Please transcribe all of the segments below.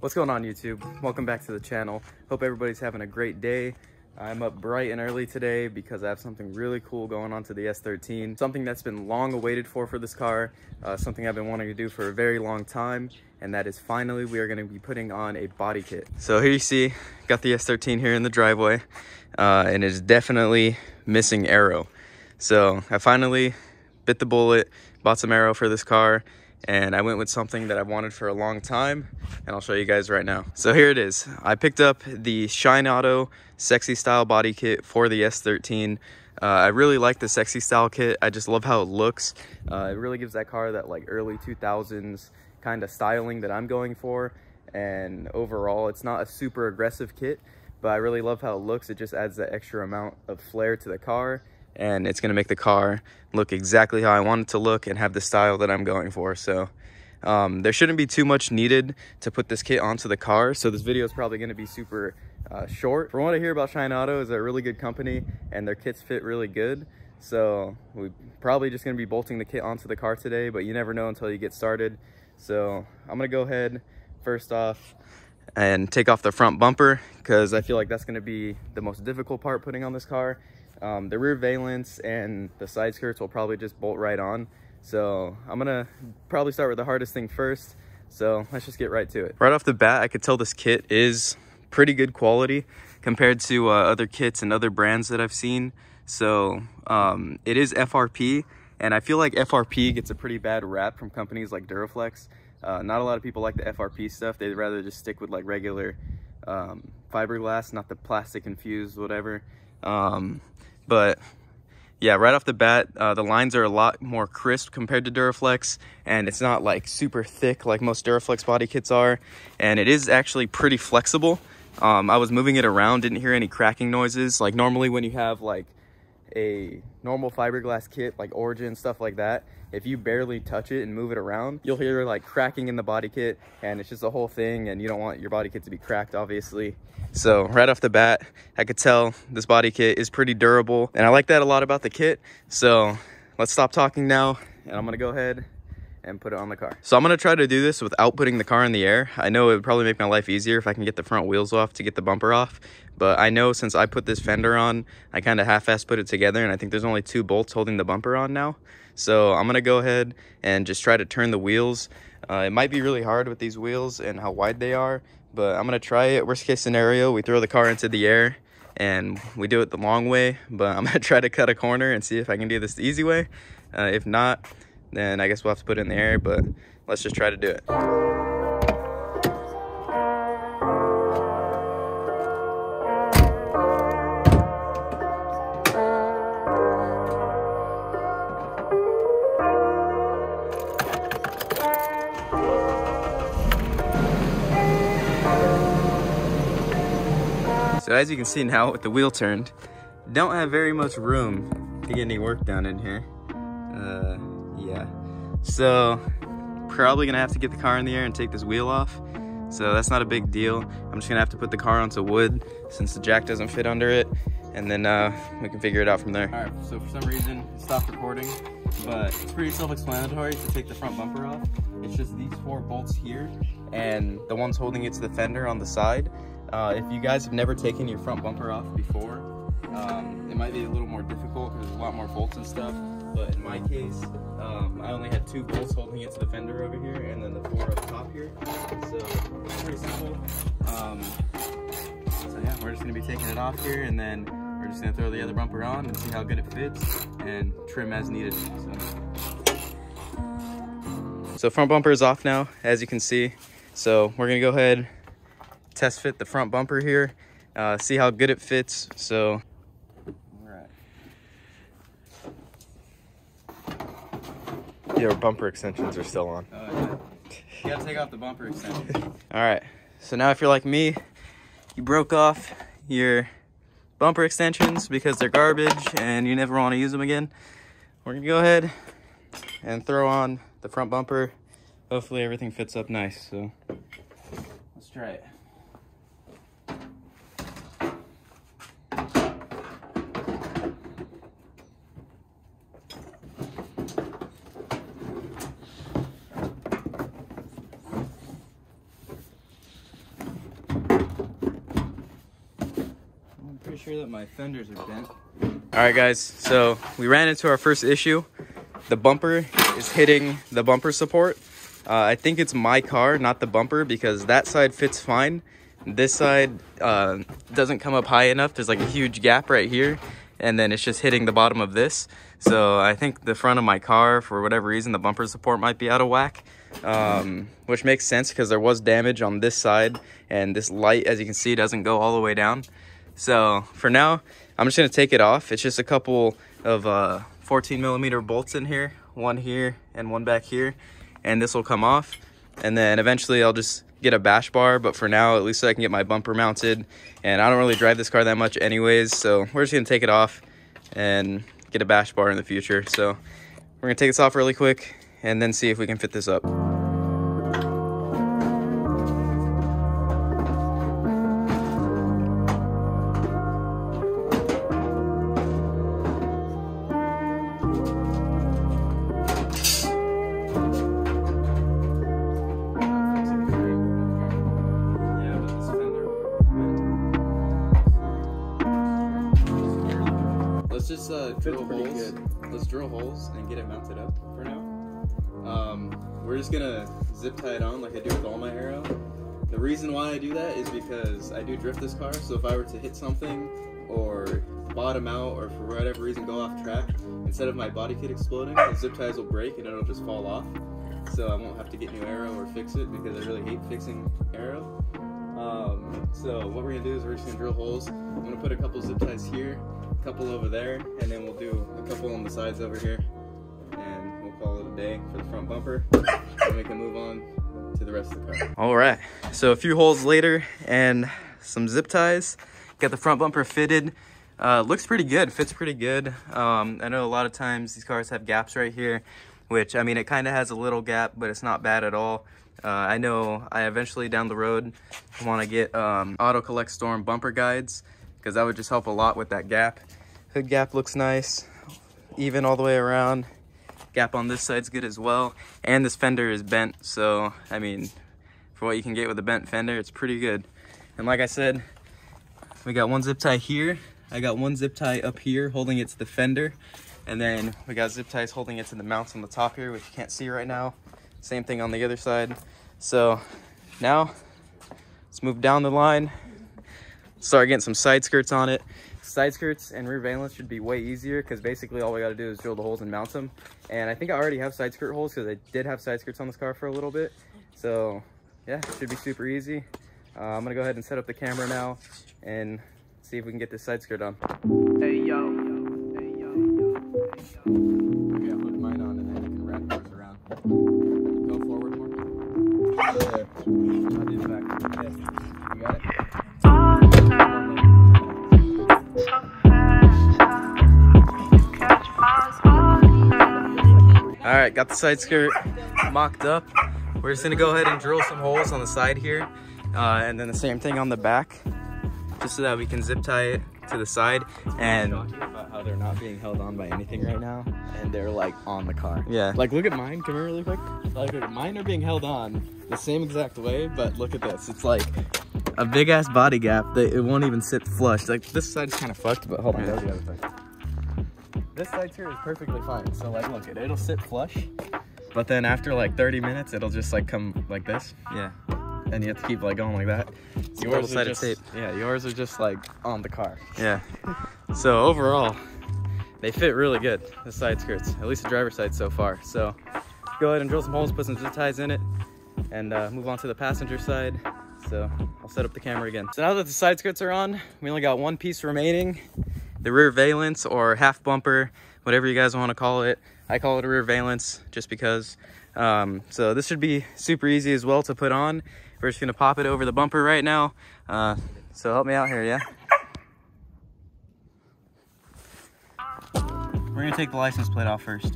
What's going on, YouTube? Welcome back to the channel. Hope everybody's having a great day. I'm up bright and early today because I have something really cool going on to the S13. Something that's been long awaited for this car. Something I've been wanting to do for a very long time. And that is finally we are going to be putting on a body kit. So here you see, got the S13 here in the driveway. And it's definitely missing aero. So I finally bit the bullet, bought some aero for this car. And I went with something that I've wanted for a long time, and I'll show you guys right now. So here it is. I picked up the Shine Auto Sexy Style body kit for the S13. I really like the Sexy Style kit. I just love how it looks. It really gives that car that like early 2000s kind of styling that I'm going for. And overall, it's not a super aggressive kit, but I really love how it looks. It just adds that extra amount of flair to the car. And it's going to make the car look exactly how I want it to look and have the style that I'm going for. So there shouldn't be too much needed to put this kit onto the car. So this video is probably going to be super short. From what I hear about Shine Auto, is a really good company and their kits fit really good. So we're probably just going to be bolting the kit onto the car today, but you never know until you get started. So I'm going to go ahead first off and take off the front bumper because I feel like that's going to be the most difficult part putting on this car. The rear valance and the side skirts will probably just bolt right on. So I'm gonna probably start with the hardest thing first. So let's just get right to it. Right off the bat, I could tell this kit is pretty good quality compared to other kits and other brands that I've seen. So it is FRP, and I feel like FRP gets a pretty bad rap from companies like Duraflex. Not a lot of people like the FRP stuff. They'd rather just stick with like regular fiberglass, not the plastic infused whatever. But yeah, right off the bat, the lines are a lot more crisp compared to Duraflex, and it's not like super thick like most Duraflex body kits are, and it is actually pretty flexible. I was moving it around, didn't hear any cracking noises. Like normally when you have like a normal fiberglass kit like Origin, stuff like that, if you barely touch it and move it around, you'll hear like cracking in the body kit, and it's just a whole thing, and you don't want your body kit to be cracked, obviously. So right off the bat, I could tell this body kit is pretty durable, and I like that a lot about the kit. So let's stop talking now, and I'm gonna go ahead and put it on the car. So I'm gonna try to do this without putting the car in the air. I know it would probably make my life easier if I can get the front wheels off to get the bumper off, but I know since I put this fender on, I kind of half-assed put it together, and I think there's only 2 bolts holding the bumper on now. So I'm gonna go ahead and just try to turn the wheels. It might be really hard with these wheels and how wide they are, but I'm gonna try it. Worst case scenario, we throw the car into the air and we do it the long way, but I'm gonna try to cut a corner and see if I can do this the easy way. If not, then I guess we'll have to put it in the air, but let's just try to do it. So as you can see now with the wheel turned, don't have very much room to get any work done in here. Yeah. So probably gonna have to get the car in the air and take this wheel off. So that's not a big deal. I'm just gonna have to put the car onto wood since the jack doesn't fit under it, and then we can figure it out from there. All right, so for some reason it stopped recording, but it's pretty self-explanatory to take the front bumper off. It's just these 4 bolts here and the ones holding it to the fender on the side. If you guys have never taken your front bumper off before, it might be a little more difficult because there's a lot more bolts and stuff. But in my case, I only had 2 bolts holding it to the fender over here, and then the 4 up top here. So it's pretty simple. So yeah, we're just gonna be taking it off here, and then we're just gonna throw the other bumper on and see how good it fits, and trim as needed. So front bumper is off now, as you can see. So we're gonna go ahead, test fit the front bumper here, see how good it fits. So your bumper extensions are still on. Yeah. You gotta take off the bumper extension. All right, so now if you're like me, you broke off your bumper extensions because they're garbage and you never want to use them again, we're gonna go ahead and throw on the front bumper. Hopefully everything fits up nice. So let's try it. sure that my fenders are bent. All right, guys, so we ran into our first issue. The bumper is hitting the bumper support. I think it's my car, not the bumper, because that side fits fine. This side doesn't come up high enough. There's like a huge gap right here, and then it's just hitting the bottom of this. So I think the front of my car, for whatever reason, the bumper support might be out of whack, which makes sense because there was damage on this side, and this light, as you can see, doesn't go all the way down. So for now, I'm just gonna take it off. It's just a couple of 14mm bolts in here, one here and one back here, and this will come off. And then eventually I'll just get a bash bar, but for now, at least I can get my bumper mounted. And I don't really drive this car that much anyways, so we're just gonna take it off and get a bash bar in the future. So we're gonna take this off really quick and then see if we can fit this up. Let's just drill holes. Let's drill holes and get it mounted up for now. We're just gonna zip tie it on like I do with all my aero. The reason why I do that is because I do drift this car, so if I were to hit something or bottom out or for whatever reason go off track, instead of my body kit exploding, the zip ties will break and it'll just fall off. So I won't have to get new aero or fix it because I really hate fixing aero. So what we're gonna do is we're just gonna drill holes. I'm gonna put a couple zip ties here, a couple over there, and then we'll do a couple on the sides over here, and we'll call it a day for the front bumper, and we can move on to the rest of the car. All right, so a few holes later and some zip ties. Got the front bumper fitted. Looks pretty good, fits pretty good. I know a lot of times these cars have gaps right here, which, I mean, it kind of has a little gap, but it's not bad at all. I know I eventually down the road want to get Auto Collect Storm bumper guides, because that would just help a lot with that gap. Hood gap looks nice, even all the way around. Gap on this side's good as well, and this fender is bent, so I mean, for what you can get with a bent fender, it's pretty good. And like I said, we got one zip tie here, I got one zip tie up here holding it to the fender, and then we got zip ties holding it to the mounts on the top here, which you can't see right now. Same thing on the other side. So now let's move down the line, start getting some side skirts on it. Side skirts and rear valence should be way easier because basically all we got to do is drill the holes and mount them. And I think I already have side skirt holes because I did have side skirts on this car for a little bit. So yeah, it should be super easy. I'm gonna go ahead and set up the camera now and see if we can get this side skirt on. Hey yo, hey yo, hey yo. Okay, I'll put mine on and then you can wrap yours around. Go forward more. There. I'll do the back. Okay. You got it? All right, got the side skirt mocked up. We're just gonna go ahead and drill some holes on the side here, and then the same thing on the back, just so that we can zip tie it to the side. And Talking about how they're not being held on by anything right now, and they're like on the car. yeah, Like, look at mine. Come here really quick. Like, mine are being held on the same exact way, but look at this. It's like a big ass body gap that it won't even sit flush. Like, this side is kind of fucked, but hold on, there's the other thing. This side here is perfectly fine. So like, look, it'll sit flush, but then after like 30 minutes, it'll just like come like this, yeah. and you have to keep like going like that. It's double-sided tape. Yeah, yours are just like on the car. Yeah. So overall, they fit really good, the side skirts, at least the driver's side so far. So go ahead and drill some holes, put some zip ties in it, and move on to the passenger side. So I'll set up the camera again. So now that the side skirts are on, we only got one piece remaining. The rear valence, or half bumper, whatever you guys want to call it. I call it a rear valence just because. So this should be super easy as well to put on. We're just gonna pop it over the bumper right now. So help me out here, yeah? We're gonna take the license plate off first.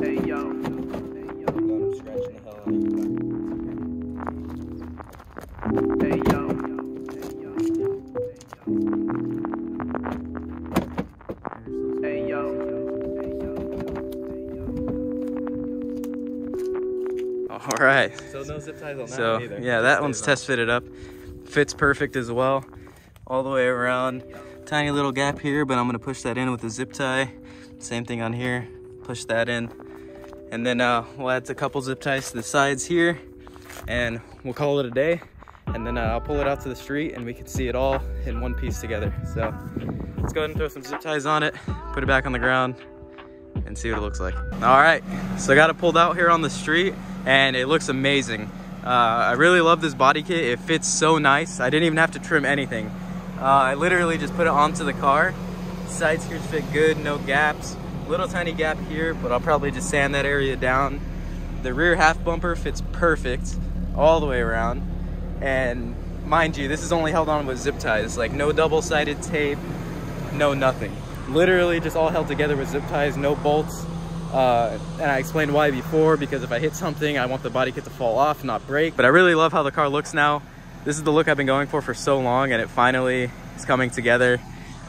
Hey yo. I'm scratching the hell out of you. Hey yo. Hey yo. All right. So no zip ties on that So one either. yeah, that one's test fitted up. Fits perfect as well, all the way around. Tiny little gap here, but I'm gonna push that in with a zip tie. Same thing on here, push that in. And then we'll add a couple zip ties to the sides here, and we'll call it a day. And then I'll pull it out to the street and we can see it all in one piece together. So let's go ahead and throw some zip ties on it, put it back on the ground, and see what it looks like. All right, so I got it pulled out here on the street and it looks amazing. I really love this body kit. It fits so nice. I didn't even have to trim anything. I literally just put it onto the car. Side skirts fit good, no gaps. Little tiny gap here, but I'll probably just sand that area down. The rear half bumper fits perfect all the way around. And mind you, this is only held on with zip ties, like no double-sided tape, no nothing. Literally just all held together with zip ties, no bolts. And I explained why before, because if I hit something, I want the body kit to fall off, not break. But I really love how the car looks now. This is the look I've been going for so long, and it finally is coming together.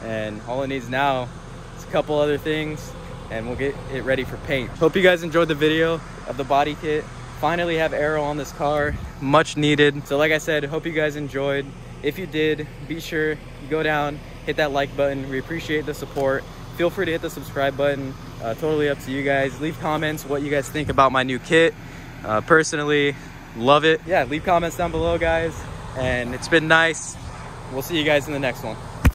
And all it needs now is a couple other things, and we'll get it ready for paint. Hope you guys enjoyed the video of the body kit. Finally have aero on this car, much needed. So like I said, hope you guys enjoyed. If you did, be sure you go down, hit that like button. We appreciate the support. Feel free to hit the subscribe button. Totally up to you guys. Leave comments what you guys think about my new kit. Personally, love it. Yeah, leave comments down below, guys. And it's been nice. We'll see you guys in the next one.